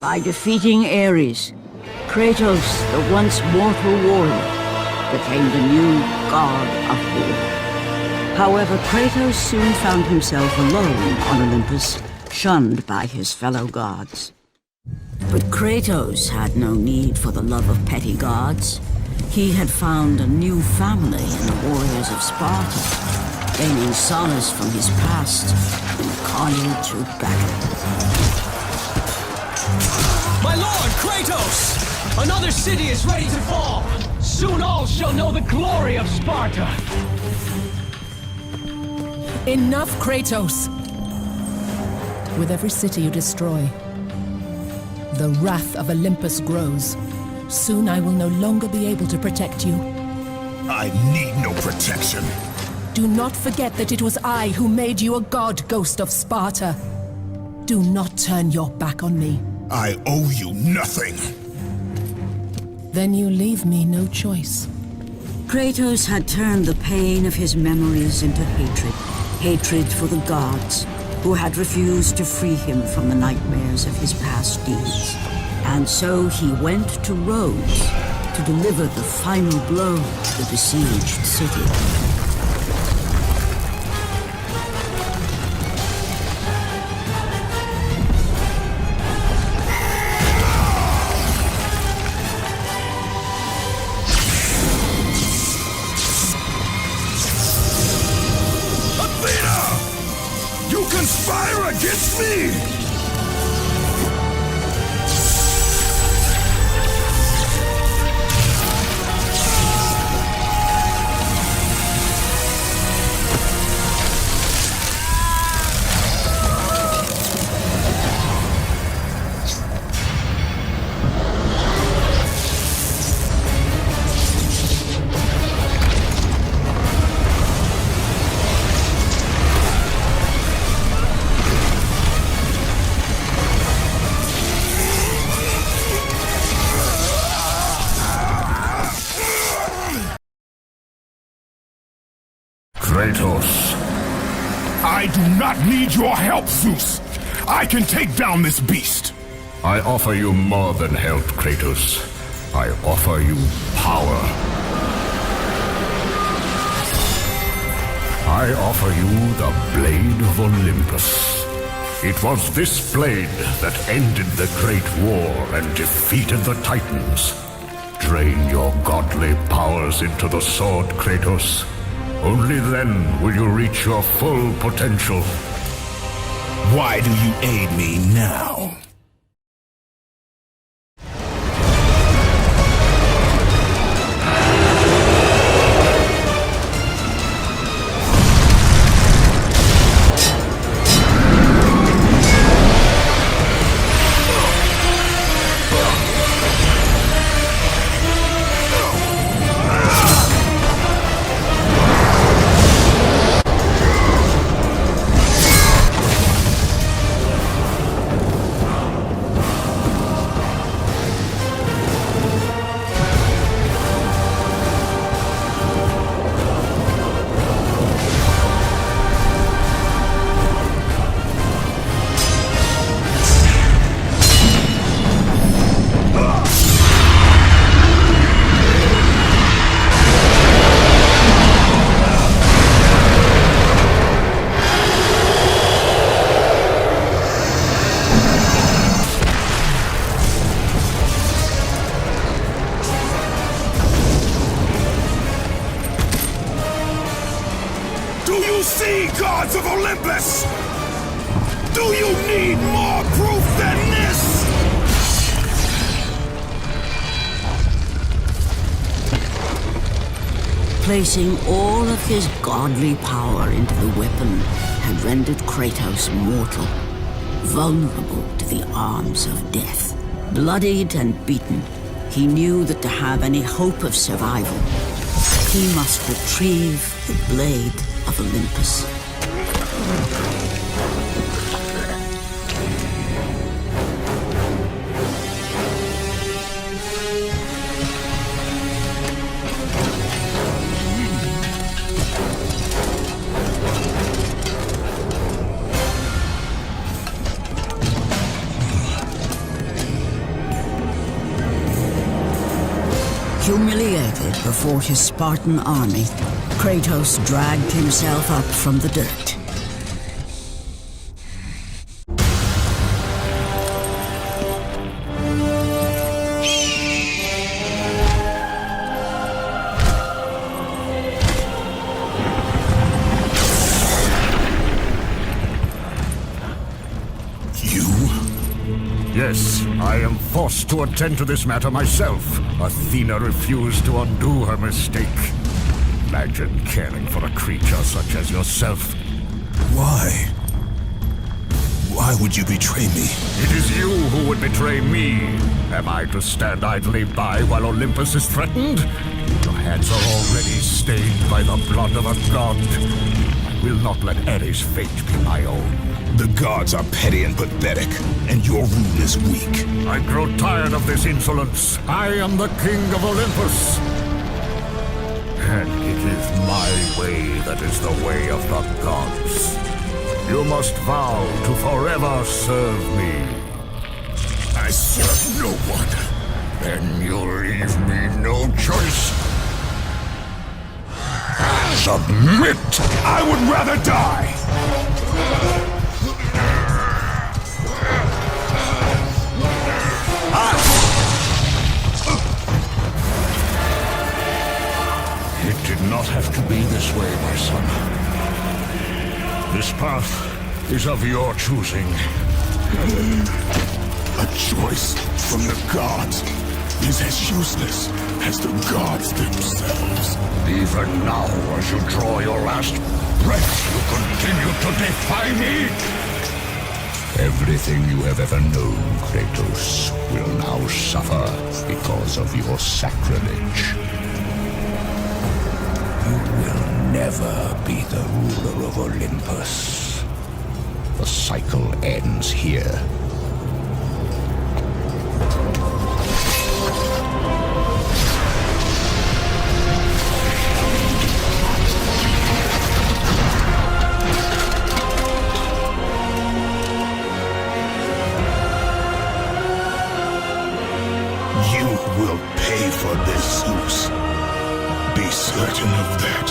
By defeating Ares, Kratos, the once mortal warrior, became the new god of war. However, Kratos soon found himself alone on Olympus, shunned by his fellow gods. But Kratos had no need for the love of petty gods. He had found a new family in the warriors of Sparta, gaining solace from his past and carnage to battle. My lord, Kratos! Another city is ready to fall! Soon all shall know the glory of Sparta! Enough, Kratos! With every city you destroy, the wrath of Olympus grows. Soon I will no longer be able to protect you. I need no protection. Do not forget that it was I who made you a god, Ghost of Sparta. Do not turn your back on me. I owe you nothing. Then you leave me no choice. Kratos had turned the pain of his memories into hatred. Hatred for the gods, who had refused to free him from the nightmares of his past deeds. And so he went to Rhodes to deliver the final blow to the besieged city. Conspire against me! Kratos, I do not need your help, Zeus. I can take down this beast. I offer you more than help, Kratos. I offer you power. I offer you the Blade of Olympus. It was this blade that ended the Great War and defeated the Titans. Drain your godly powers into the sword, Kratos. Only then will you reach your full potential. Why do you aid me now? Do you see, gods of Olympus? Do you need more proof than this? Placing all of his godly power into the weapon had rendered Kratos mortal, vulnerable to the arms of death. Bloodied and beaten, he knew that to have any hope of survival, he must retrieve the Blade of Olympus. Before his Spartan army, Kratos dragged himself up from the dirt. Yes, I am forced to attend to this matter myself. Athena refused to undo her mistake. Imagine caring for a creature such as yourself. Why? Why would you betray me? It is you who would betray me. Am I to stand idly by while Olympus is threatened? Your hands are already stained by the blood of a god. I will not let Ares' fate be my own. The gods are petty and pathetic, and your rule is weak. I grow tired of this insolence. I am the king of Olympus. And it is my way that is the way of the gods. You must vow to forever serve me. I serve no one. Then you leave me no choice. Submit! I would rather die! It did not have to be this way, my son. This path is of your choosing. A choice from the gods is as useless as the gods themselves. Even now, as you draw your last breath, you continue to defy me! Everything you have ever known, Kratos, will now suffer because of your sacrilege. You will never be the ruler of Olympus. The cycle ends here. You will pay for this, Zeus. Be certain of that.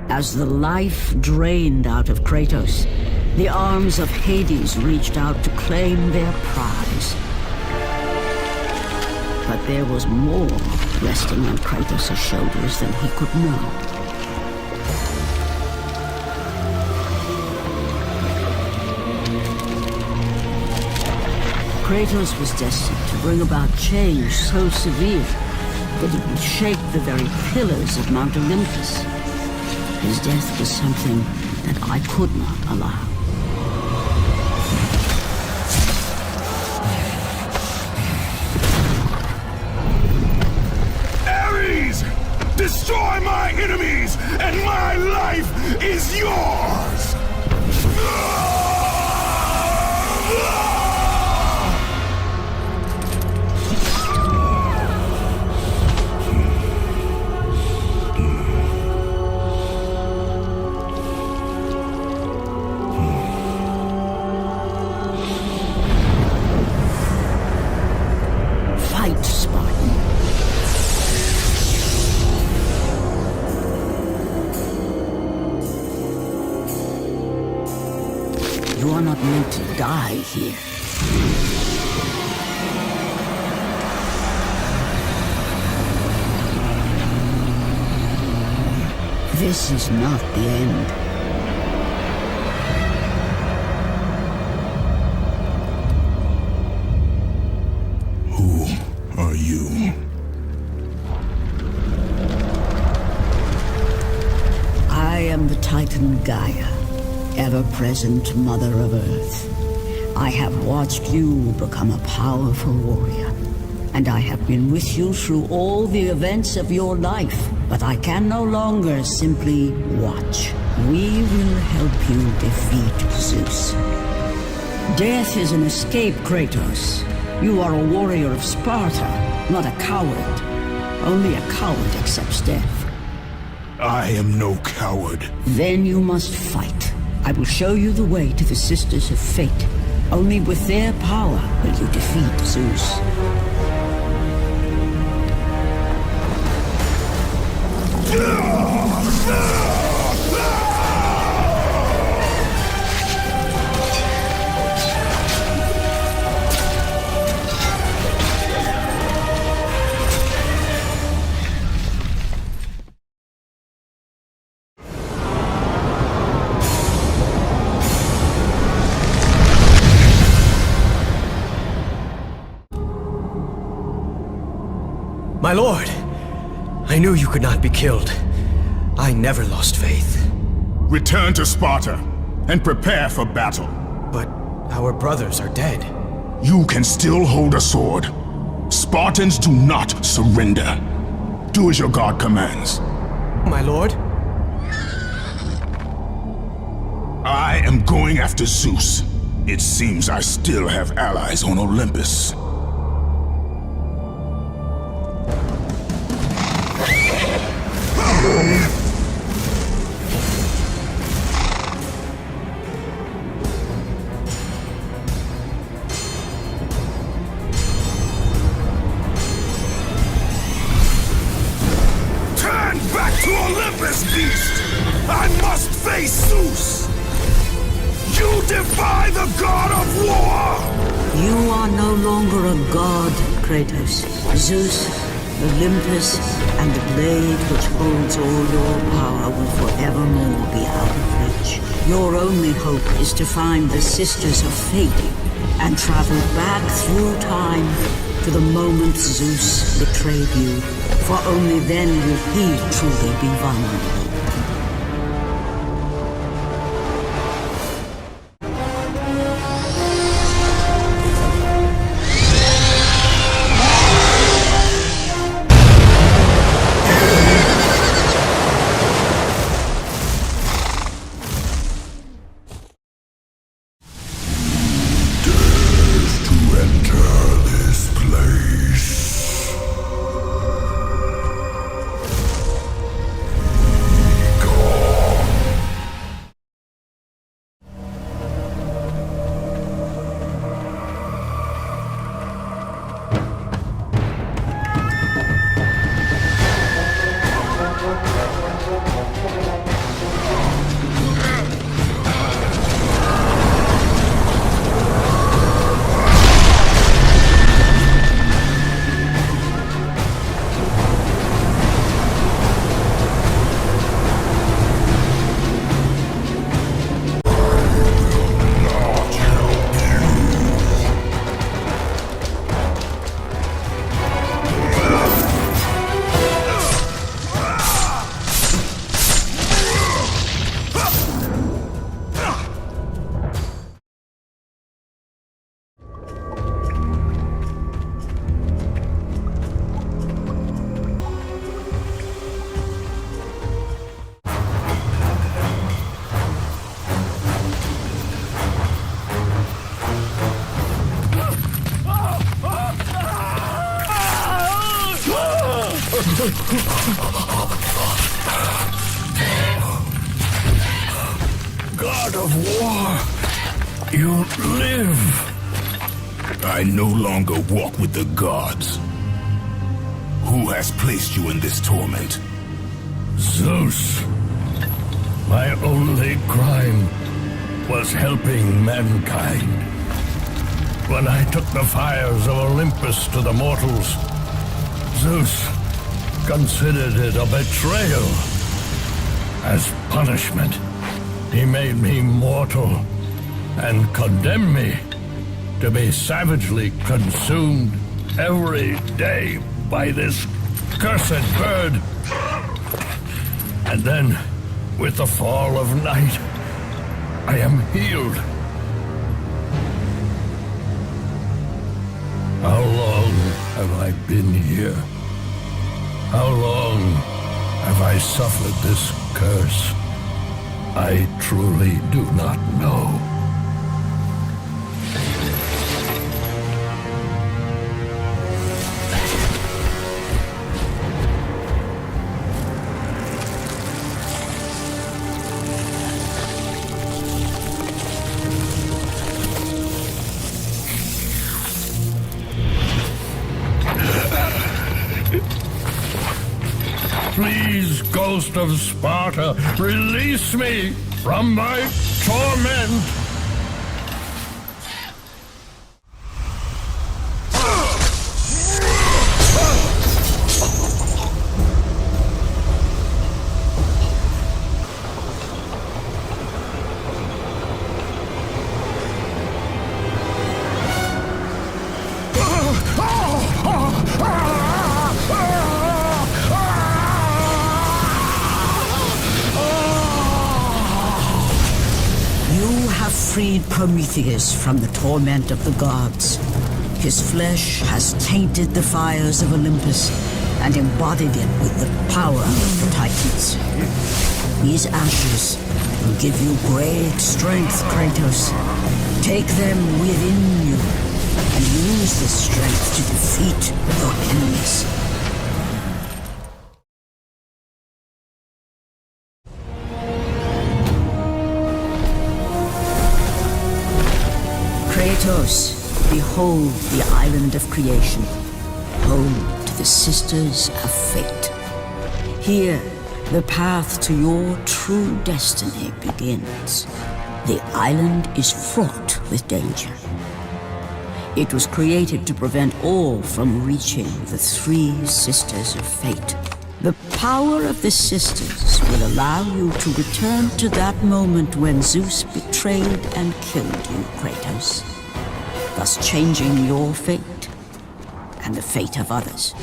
As the life drained out of Kratos, the arms of Hades reached out to claim their prize. But there was more resting on Kratos' shoulders than he could know. Kratos was destined to bring about change so severe that it would shake the very pillars of Mount Olympus. His death was something that I could not allow. Ares! Destroy my enemies, and my life is yours! Fight, Spartan. You are not meant to die here. This is not the end. Who are you? I am the Titan Gaia, ever-present Mother of Earth. I have watched you become a powerful warrior, and I have been with you through all the events of your life, but I can no longer simply watch. We will help you defeat Zeus. Death is an escape, Kratos. You are a warrior of Sparta, not a coward. Only a coward accepts death. I am no coward. Then you must fight. I will show you the way to the Sisters of Fate. Only with their power will you defeat Zeus. My lord, I knew you could not be killed. I never lost faith. Return to Sparta and prepare for battle. But our brothers are dead. You can still hold a sword. Spartans do not surrender. Do as your god commands. My lord? I am going after Zeus. It seems I still have allies on Olympus. Turn back to Olympus, beast! I must face Zeus! You defy the god of war! You are no longer a god, Kratos. Zeus, Olympus, and the blade which holds all your power will forevermore be out of reach. Your only hope is to find the Sisters of Fate and travel back through time to the moment Zeus betrayed you, for only then will he truly be vulnerable. God of war, you live. I no longer walk with the gods. Who has placed you in this torment? Zeus. My only crime was helping mankind. When I took the fires of Olympus to the mortals, Zeus considered it a betrayal. As punishment, he made me mortal and condemned me to be savagely consumed every day by this cursed bird. And then, with the fall of night, I am healed. How long have I been here? How long have I suffered this curse? I truly do not know. ghost of Sparta, release me from my torment! Freed Prometheus from the torment of the gods. His flesh has tainted the fires of Olympus and embodied it with the power of the Titans. These ashes will give you great strength, Kratos. Take them within you and use this strength to defeat your enemies. Kratos, behold the island of creation, home to the Sisters of Fate. Here, the path to your true destiny begins. The island is fraught with danger. It was created to prevent all from reaching the three Sisters of Fate. The power of the Sisters will allow you to return to that moment when Zeus betrayed and killed you, Kratos, thus changing your fate and the fate of others.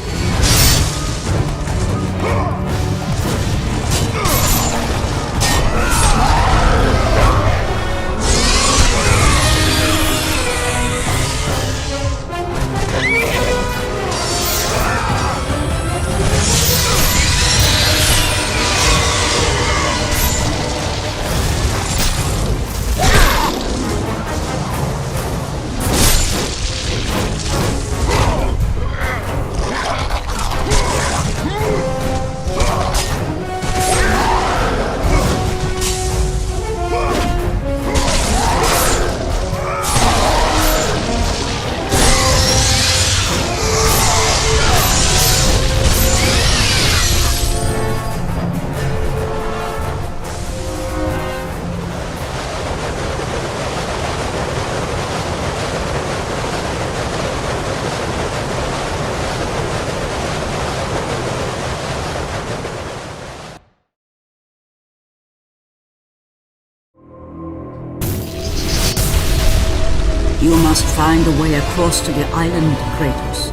You must find a way across to the island, Kratos,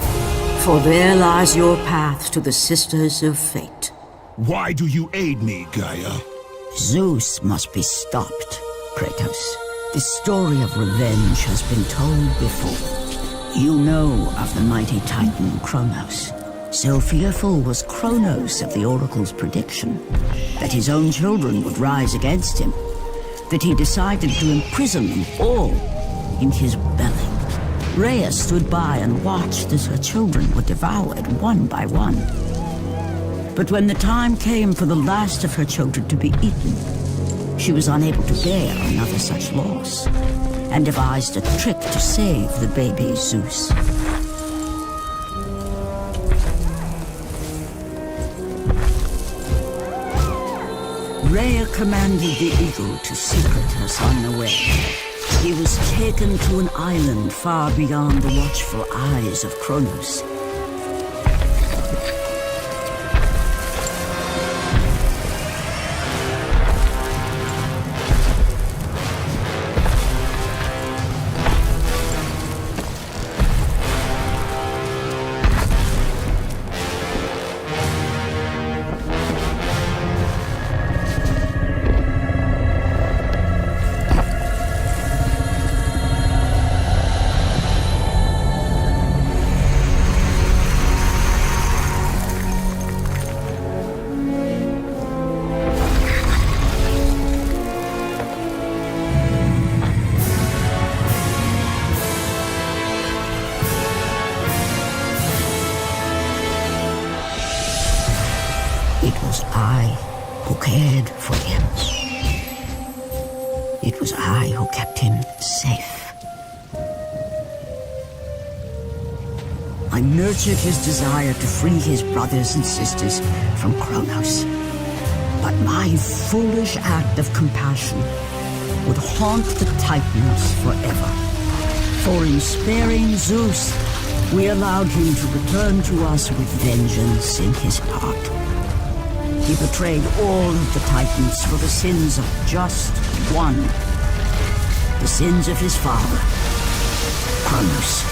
for there lies your path to the Sisters of Fate. Why do you aid me, Gaia? Zeus must be stopped, Kratos. The story of revenge has been told before. You know of the mighty Titan Kronos. So fearful was Kronos of the Oracle's prediction that his own children would rise against him, that he decided to imprison them all in his belly. Rhea stood by and watched as her children were devoured one by one. But when the time came for the last of her children to be eaten, she was unable to bear another such loss, and devised a trick to save the baby Zeus. Rhea commanded the eagle to secret her son away. He was taken to an island far beyond the watchful eyes of Kronos. It was I who cared for him. It was I who kept him safe. I nurtured his desire to free his brothers and sisters from Kronos. But my foolish act of compassion would haunt the Titans forever. For in sparing Zeus, we allowed him to return to us with vengeance in his heart. He betrayed all of the Titans for the sins of just one. The sins of his father, Kronos.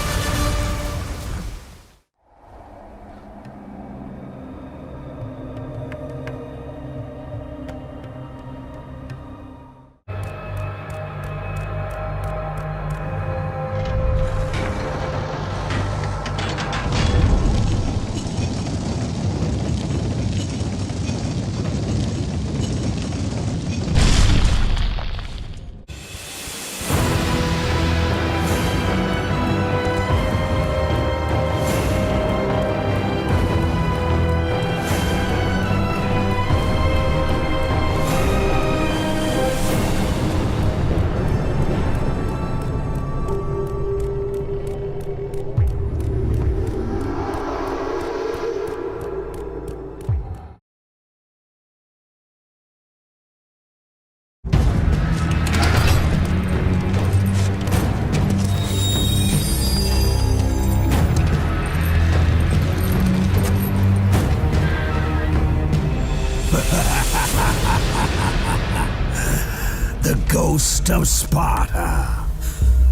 The ghost of Sparta.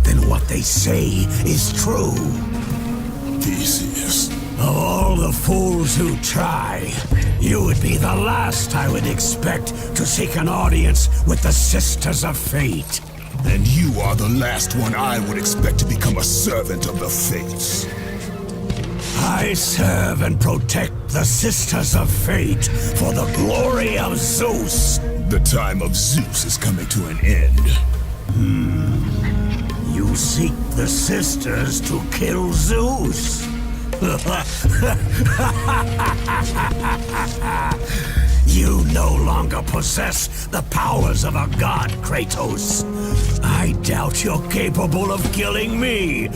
Then what they say is true. Theseus. Of all the fools who try, you would be the last I would expect to seek an audience with the Sisters of Fate. And you are the last one I would expect to become a servant of the Fates. I serve and protect the Sisters of Fate for the glory of Zeus. The time of Zeus is coming to an end. You seek the Sisters to kill Zeus. You no longer possess the powers of a god, Kratos. I doubt you're capable of killing me,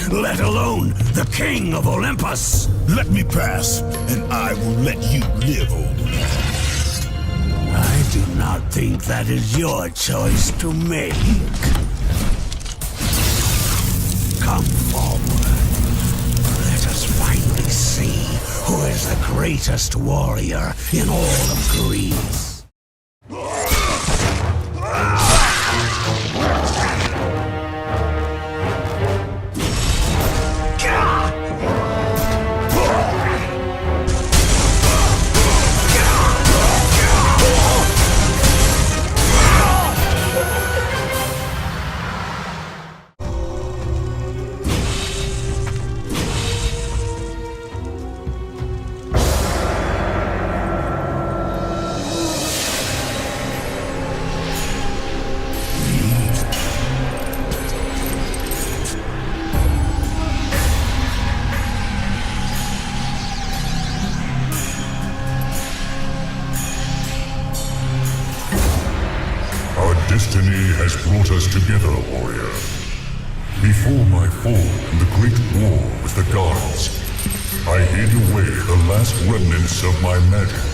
let alone the king of Olympus. Let me pass, and I will let you live over. I do not think that is your choice to make. Come forward. Let us finally see who is the greatest warrior in all of Greece. Destiny has brought us together, warrior. Before my fall in the great war with the gods, I hid away the last remnants of my magic.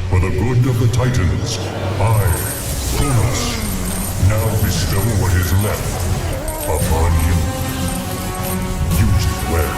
For the good of the Titans, I, Kronos, now bestow what is left upon you. Use it well.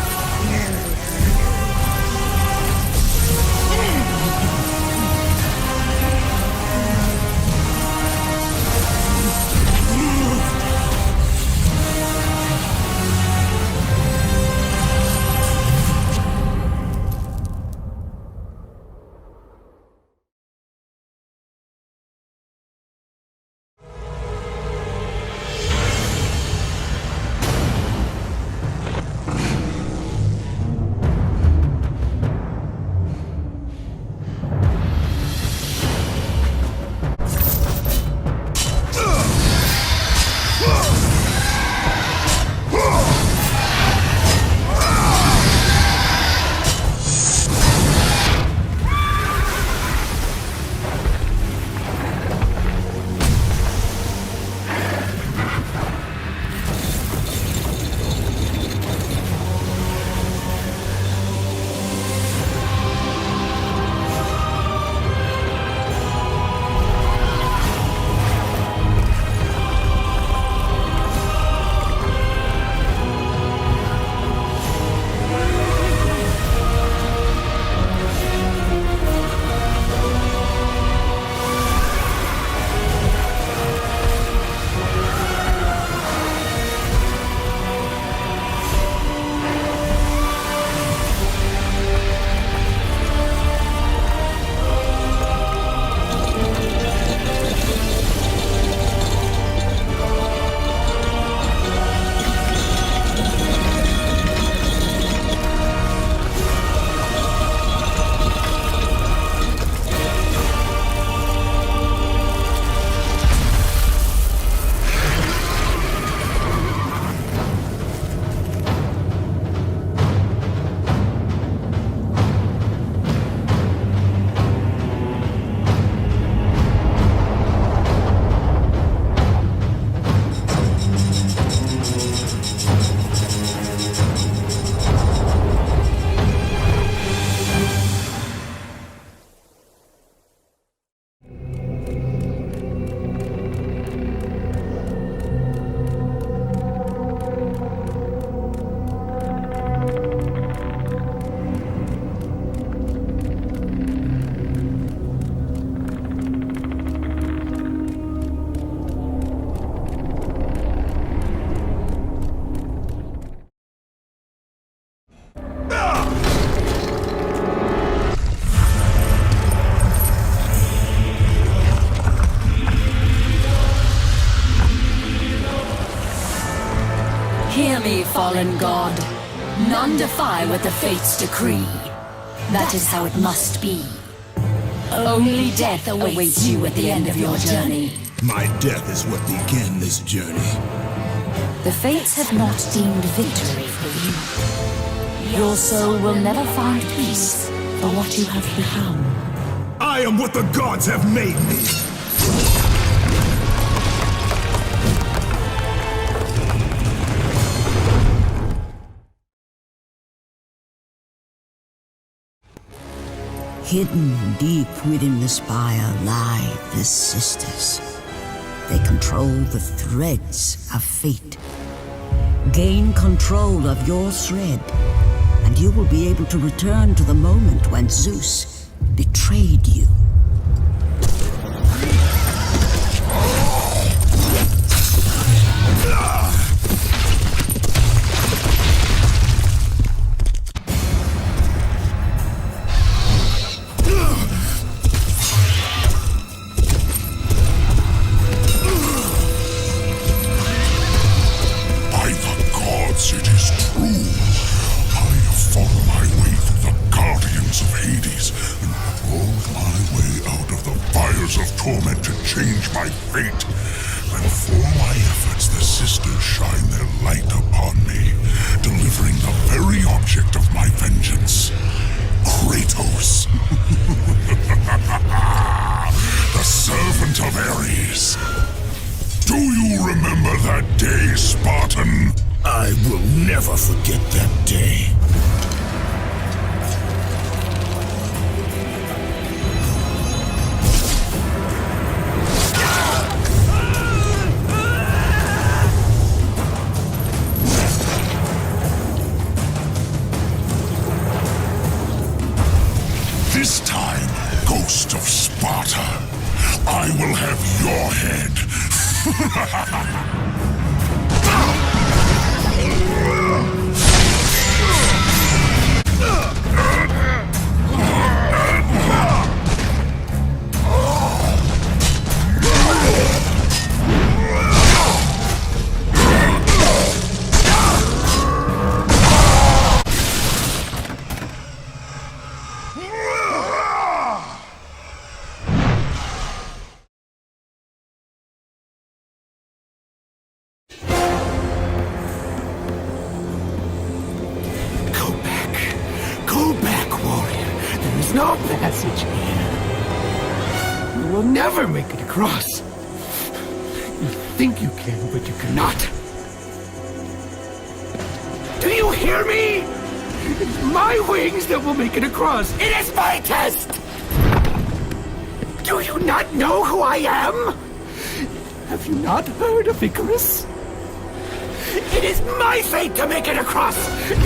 Hear me, fallen god. None defy what the fates decree. That is how it must be. Only death awaits you at the end of your journey. My death is what began this journey. The fates have not deemed victory for you. Your soul will never find peace for what you have become. I am what the gods have made me! Hidden deep within the spire lie the sisters. They control the threads of fate. Gain control of your thread, and you will be able to return to the moment when Zeus betrayed you. I will never forget that day. This time, Ghost of Sparta, I will have your head. No passage here. You will never make it across. You think you can, but you cannot. Do you hear me? It's my wings that will make it across. It is my test! Do you not know who I am? Have you not heard of Icarus? It is my fate to make it across,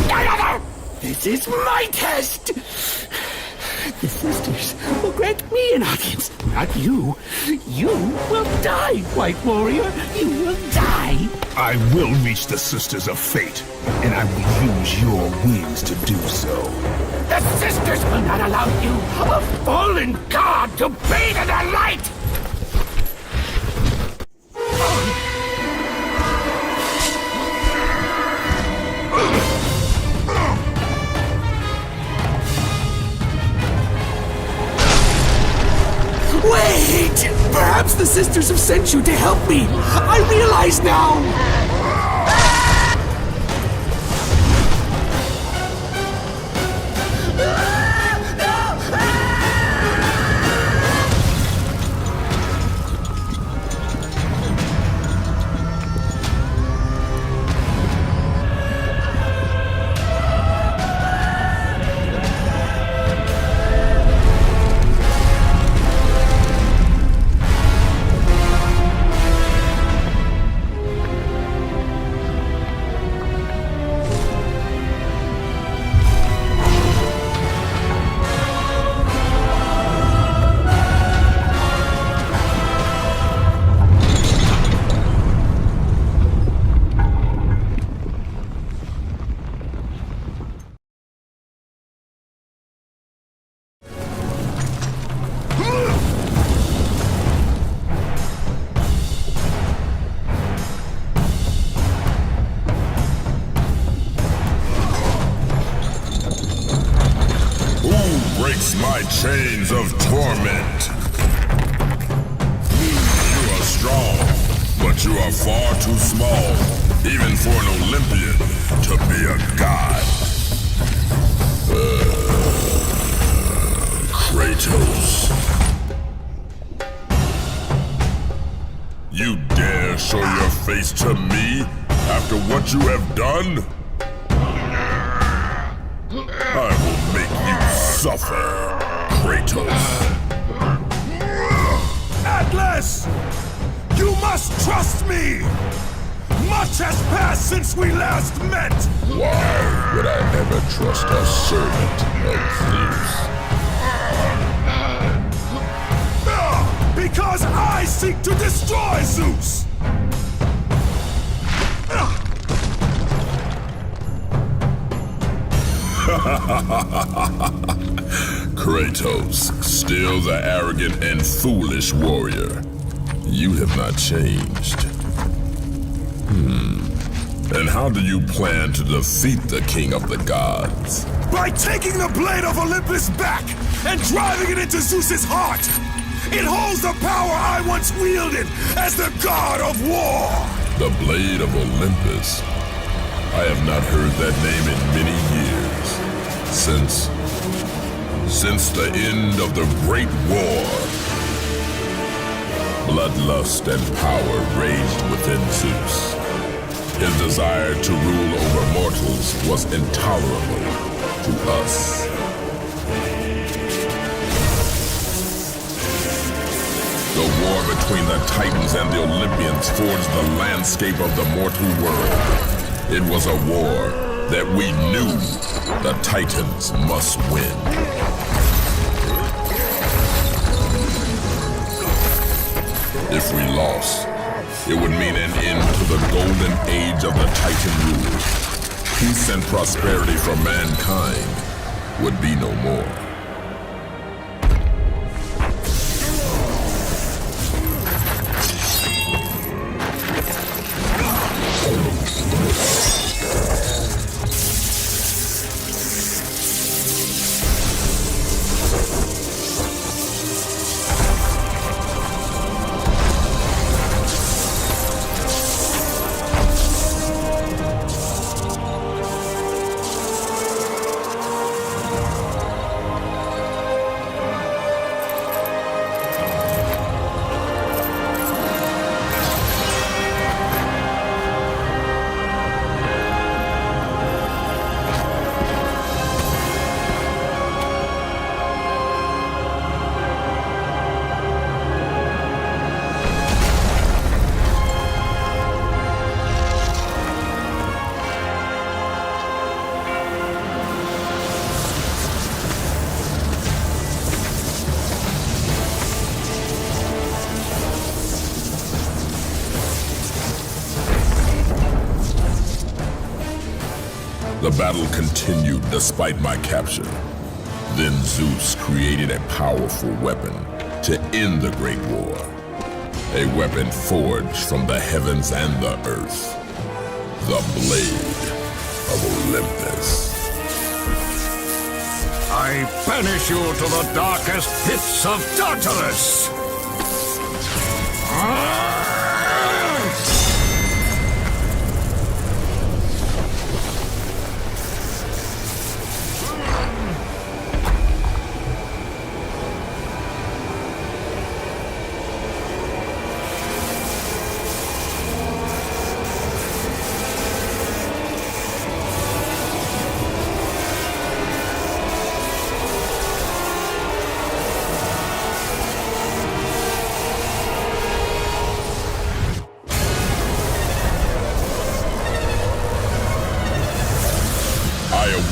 none other! This is my test! The sisters will grant me an audience, not you. You will die, White Warrior. You will die. I will reach the Sisters of Fate, and I will use your wings to do so. The sisters will not allow you, a fallen god, to bathe in their light! Wait! Perhaps the sisters have sent you to help me! I realize now! Release my chains of torment. You are strong, but you are far too small, even for an Olympian, to be a god. Kratos. You dare show your face to me after what you have done? I will make you suffer, Kratos. Atlas! You must trust me! Much has passed since we last met! Why would I ever trust a servant of Zeus? Because I seek to destroy Zeus! Kratos, still the arrogant and foolish warrior. You have not changed. And how do you plan to defeat the King of the Gods? By taking the blade of Olympus back and driving it into Zeus's heart! It holds the power I once wielded as the god of war! The Blade of Olympus? I have not heard that name in many years. Since the end of the Great War. Bloodlust and power raged within Zeus. His desire to rule over mortals was intolerable to us. The war between the Titans and the Olympians forged the landscape of the mortal world. It was a war that we knew the Titans must win. If we lost, it would mean an end to the golden age of the Titan rule. Peace and prosperity for mankind would be no more. The battle continued despite my capture. Then Zeus created a powerful weapon to end the Great War. A weapon forged from the heavens and the earth. The Blade of Olympus. I banish you to the darkest pits of Tartarus!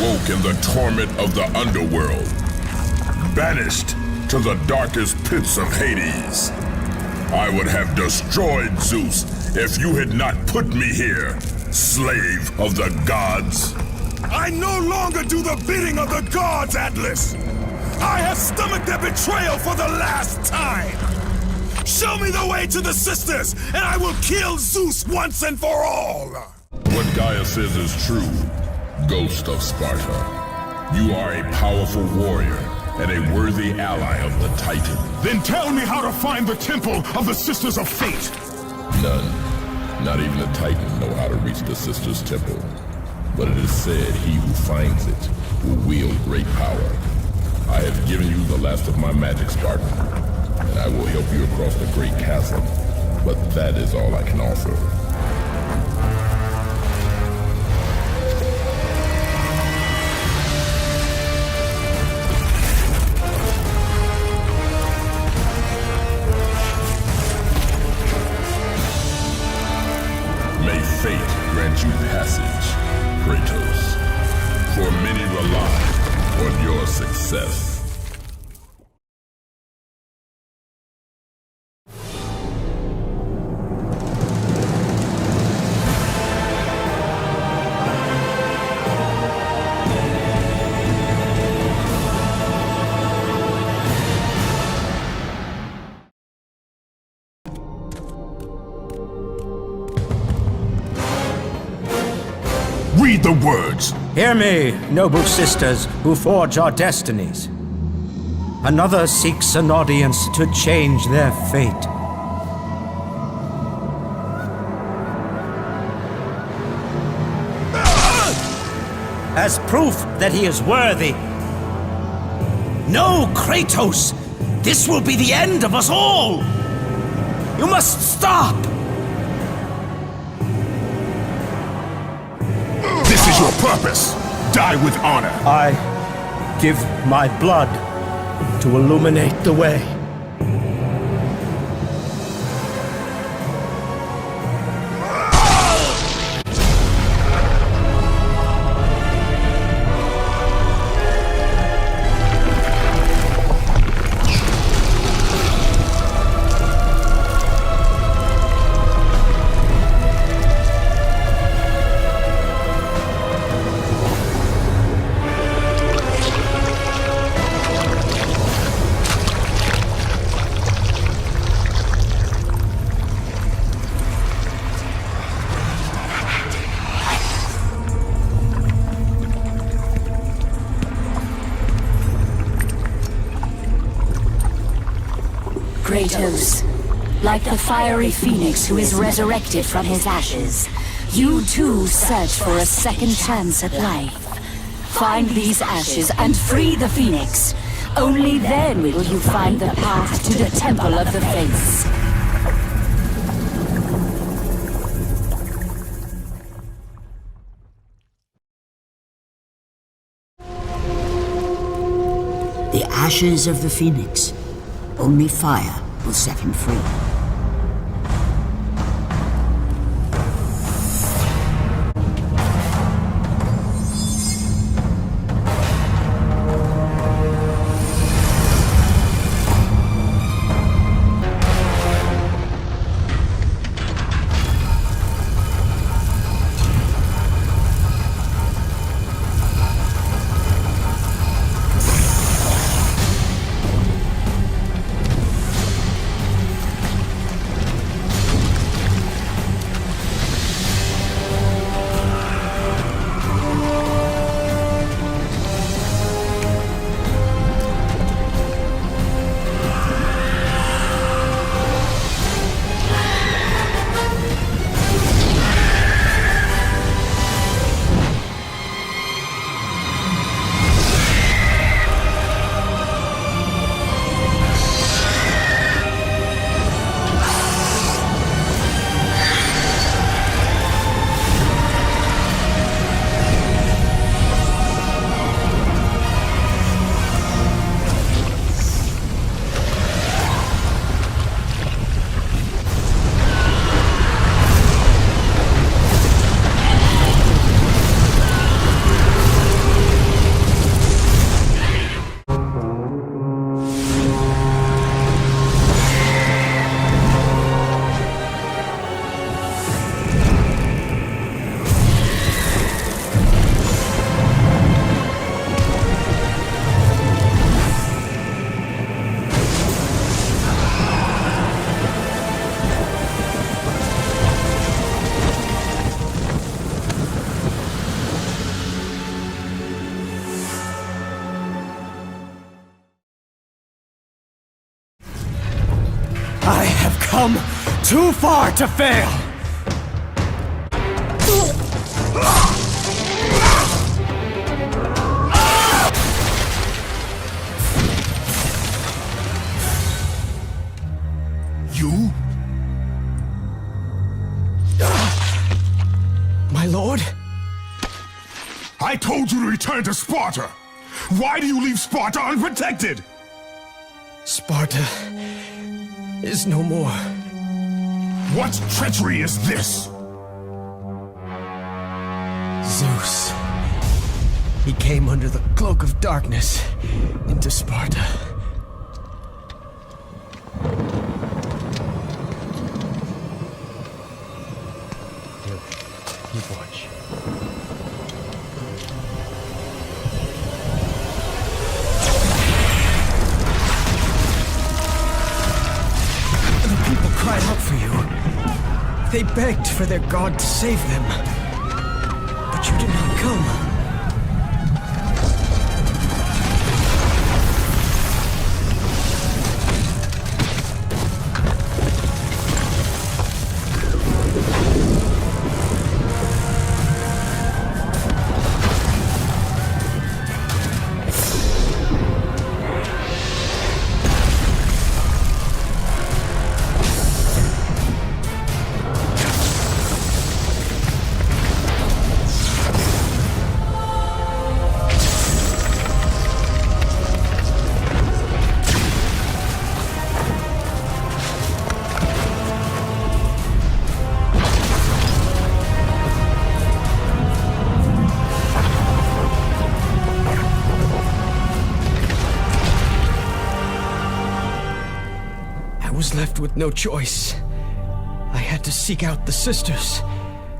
Awoke in the torment of the underworld, banished to the darkest pits of Hades. I would have destroyed Zeus if you had not put me here, slave of the gods. I no longer do the bidding of the gods, Atlas! I have stomached their betrayal for the last time! Show me the way to the sisters, and I will kill Zeus once and for all! What Gaia says is true. Ghost of Sparta. You are a powerful warrior, and a worthy ally of the Titan. Then tell me how to find the Temple of the Sisters of Fate! None. Not even the Titan know how to reach the Sisters' Temple. But it is said he who finds it will wield great power. I have given you the last of my magic, Spartan, and I will help you across the great chasm. But that is all I can offer. May fate grant you passage, Kratos. For many rely on your success. Read the words! Hear me, noble sisters who forge our destinies. Another seeks an audience to change their fate. As proof that he is worthy. No, Kratos! This will be the end of us all! You must stop! This is your purpose! Die with honor! I give my blood to illuminate the way. Kratos, like the fiery phoenix who is resurrected from his ashes, you too search for a second chance at life. Find these ashes and free the phoenix. Only then will you find the path to the Temple of the Fates. The ashes of the Phoenix. Only fire will set him free. come too far to fail! You? My lord? I told you to return to Sparta! Why do you leave Sparta unprotected? Sparta is no more. What treachery is this? Zeus. He came under the cloak of darkness into Sparta. You watch. The people cried out for you. They begged for their god to save them. But you did not come. I was left with no choice. I had to seek out the sisters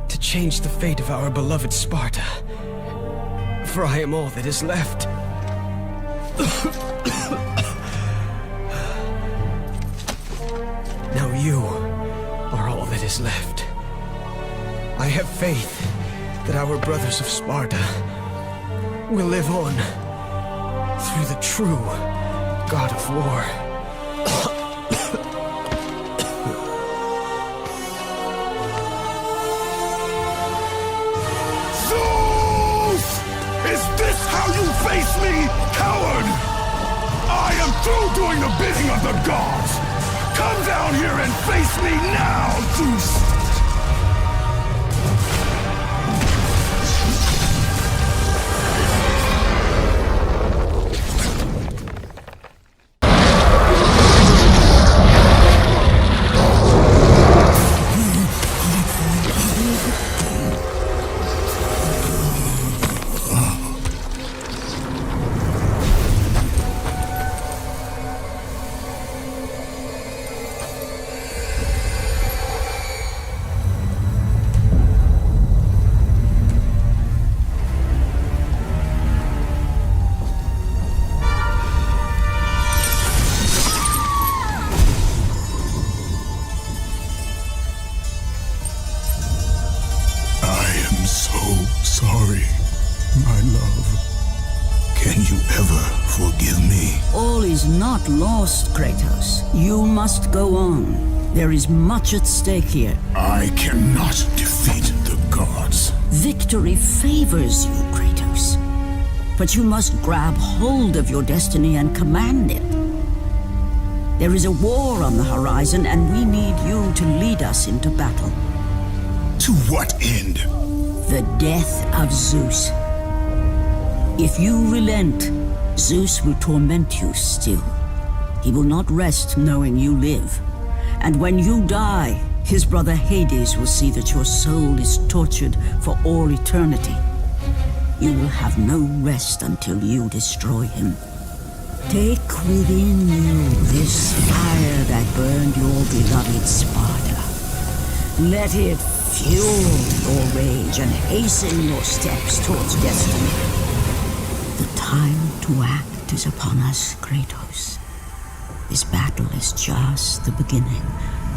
to change the fate of our beloved Sparta. For I am all that is left. Now you are all that is left. I have faith that our brothers of Sparta will live on through the true God of War. How you face me, coward! I am through doing the bidding of the gods! Come down here and face me now, Zeus! Sorry, my love. Can you ever forgive me? All is not lost, Kratos. You must go on. There is much at stake here. I cannot defeat the gods. Victory favors you, Kratos. But you must grab hold of your destiny and command it. There is a war on the horizon, and we need you to lead us into battle. To what end? The death of Zeus. If you relent, Zeus will torment you still. He will not rest knowing you live. And when you die, his brother Hades will see that your soul is tortured for all eternity. You will have no rest until you destroy him. Take within you this fire that burned your beloved Sparta. Let it fuel your rage and hasten your steps towards destiny. The time to act is upon us, Kratos. This battle is just the beginning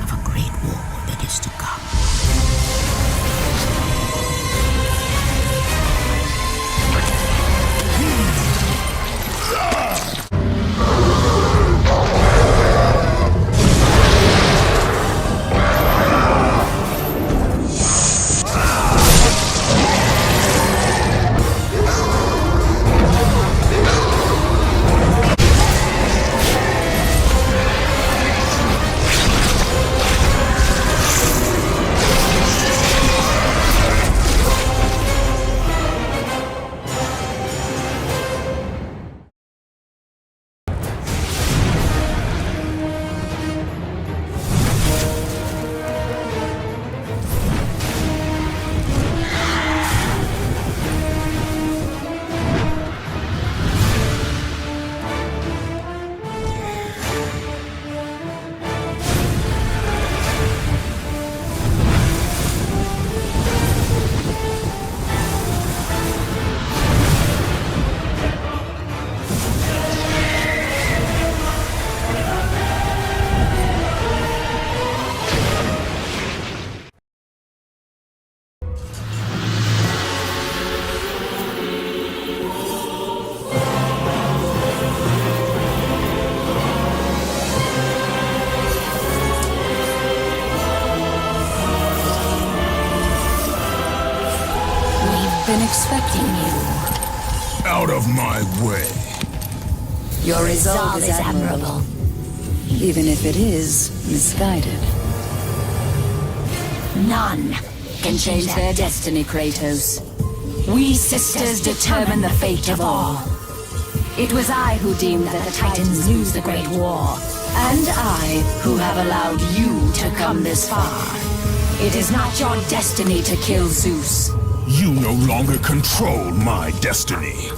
of a great war that is to come. expecting you. Out of my way. Your resolve is admirable, even if it is misguided. None can change their destiny, Kratos. We sisters determine the fate of all. It was I who deemed that the Titans lose the Great War, and I who have allowed you to come this far. It is not your destiny to kill Zeus. You no longer control my destiny.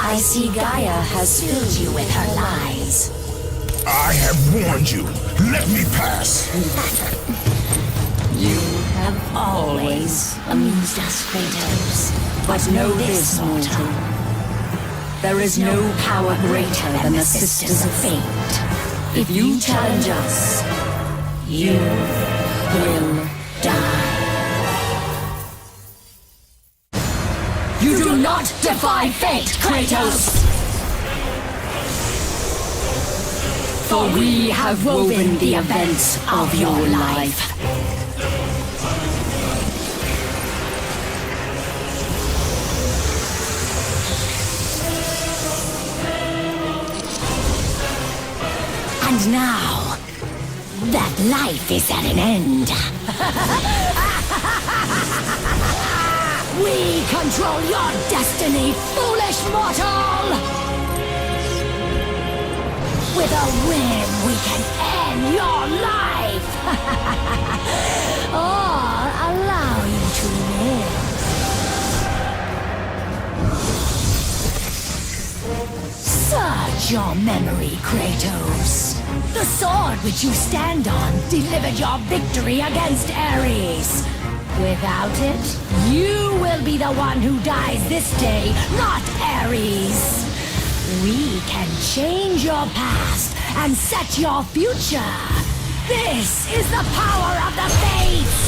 I see Gaia has filled you with her lies. I have warned you. Let me pass. You have always amused us, Kratos. But know this, mortal. There is no power greater than the Sisters of Fate. If you challenge us, you will die. You do not defy fate, Kratos! For we have woven the events of your life. And now, that life is at an end. We control your destiny, foolish mortal! With a whim, we can end your life! Or allow you to live. Search your memory, Kratos. The sword which you stand on delivered your victory against Ares. Without it, you will be the one who dies this day, not Ares. We can change your past and set your future. This is the power of the Fates!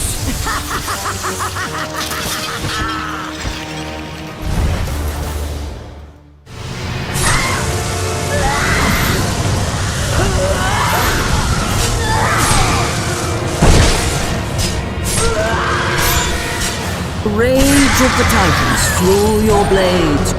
Rage of the Titans, fuel your blades.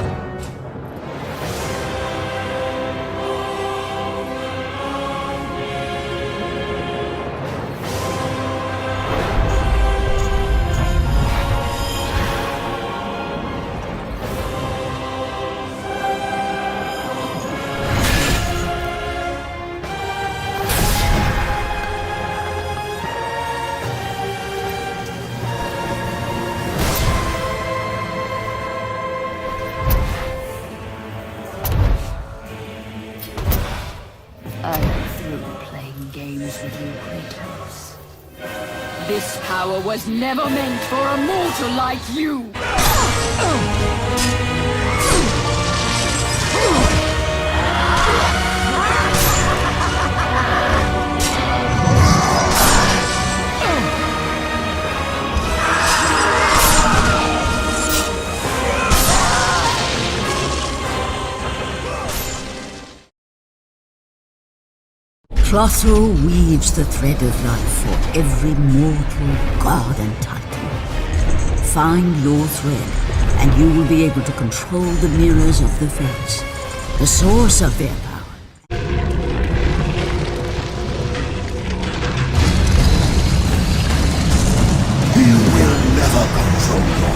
This power was never meant for a mortal like you! Clotho weaves the thread of life for every mortal, god and titan. Find your thread, and you will be able to control the mirrors of the Fates, the source of their power. You will never control your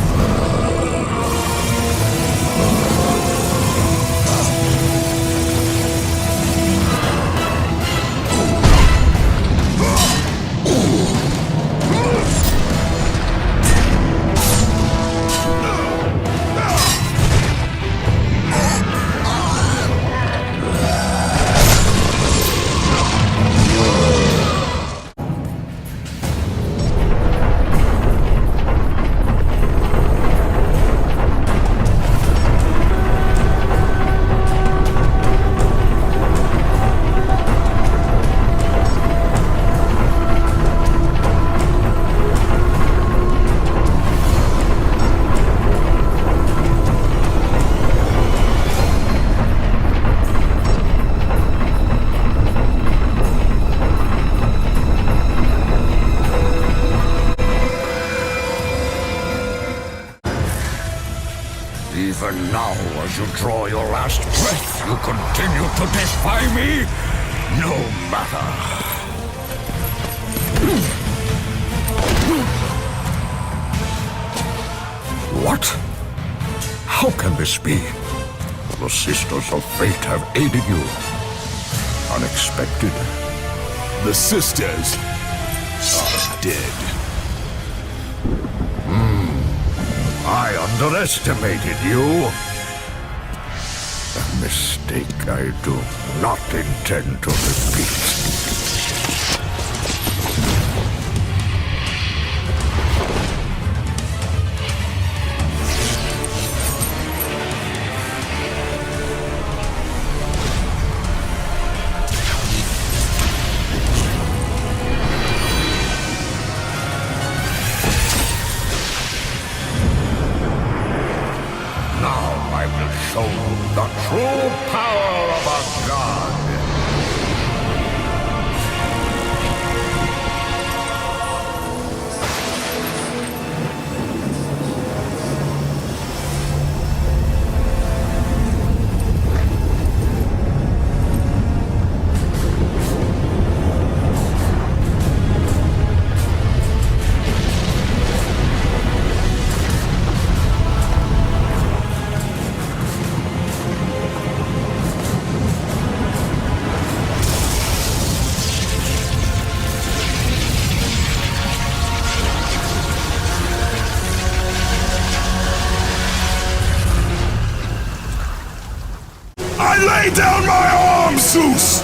And now, as you draw your last breath, you continue to defy me? No matter. What? How can this be? The Sisters of Fate have aided you. Unexpected. The sisters are dead. I underestimated you. A mistake I do not intend to repeat. Show the true power of a god. I lay down my arms, Zeus!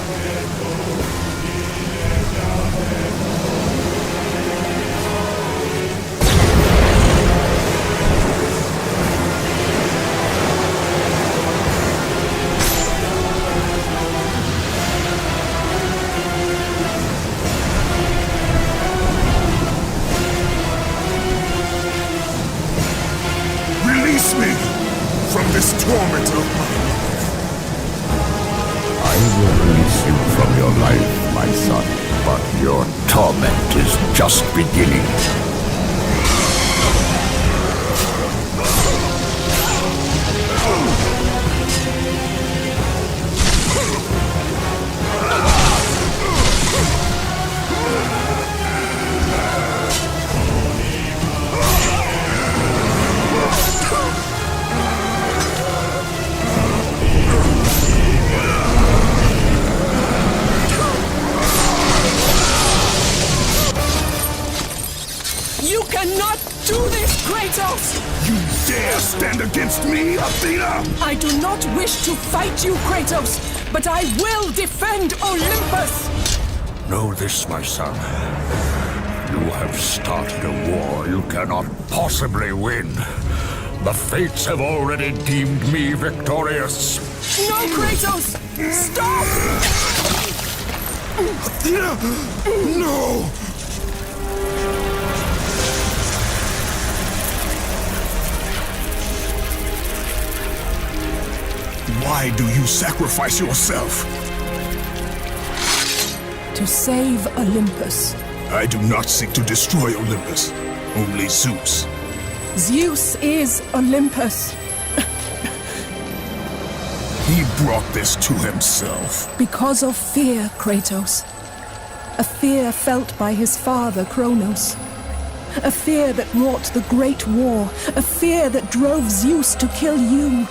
Release me from this torment of mine. I will release you from your life, my son, but your torment is just beginning. You cannot do this, Kratos! You dare stand against me, Athena? I do not wish to fight you, Kratos, but I will defend Olympus! Know this, my son. You have started a war you cannot possibly win. The Fates have already deemed me victorious. No, Kratos! Stop! Athena! No! Why do you sacrifice yourself? To save Olympus. I do not seek to destroy Olympus, only Zeus. Zeus is Olympus. He brought this to himself. Because of fear, Kratos. A fear felt by his father, Kronos. A fear that wrought the Great War. A fear that drove Zeus to kill you.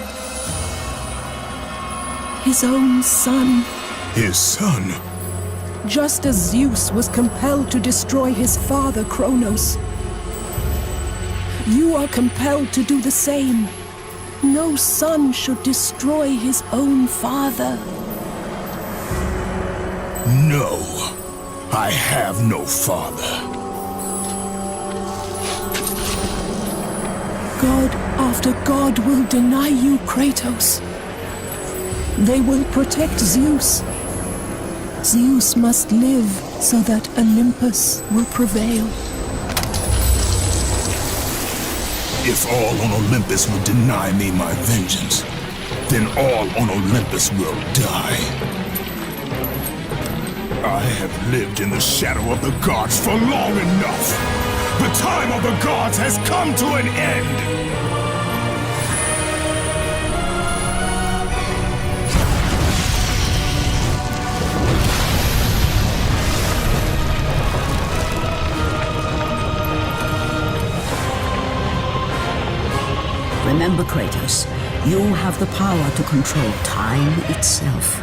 His own son. His son? Just as Zeus was compelled to destroy his father, Kronos. You are compelled to do the same. No son should destroy his own father. No, I have no father. God after God will deny you, Kratos. They will protect Zeus. Zeus must live so that Olympus will prevail. If all on Olympus will deny me my vengeance, then all on Olympus will die. I have lived in the shadow of the gods for long enough. The time of the gods has come to an end. Remember, Kratos, you have the power to control time itself.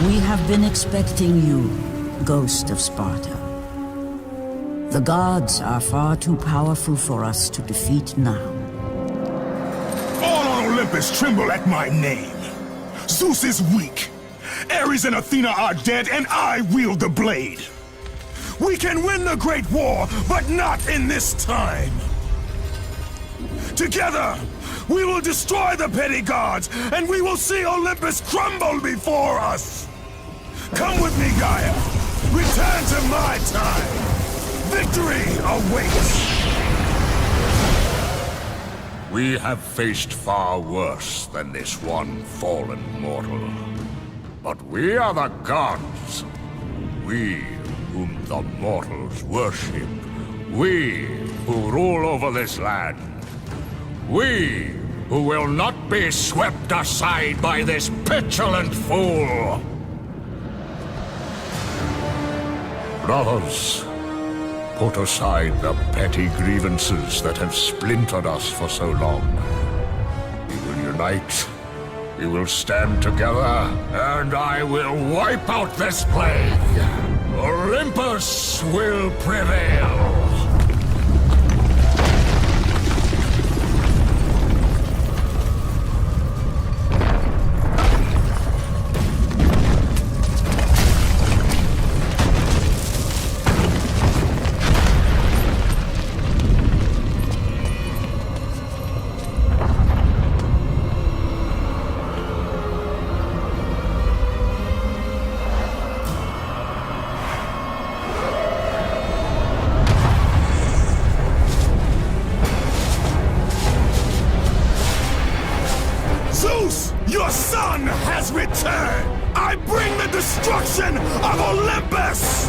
We have been expecting you, Ghost of Sparta. The gods are far too powerful for us to defeat now. All on Olympus tremble at my name. Zeus is weak. Ares and Athena are dead, and I wield the blade. We can win the Great War, but not in this time. Together, we will destroy the petty gods, and we will see Olympus crumble before us. Come with me, Gaia. Return to my time. Victory awaits. We have faced far worse than this one fallen mortal. But we are the gods. We whom the mortals worship. We who rule over this land. We who will not be swept aside by this petulant fool. Brothers, put aside the petty grievances that have splintered us for so long. We will unite, we will stand together, and I will wipe out this plague. Olympus will prevail. Zeus, your son has returned! I bring the destruction of Olympus!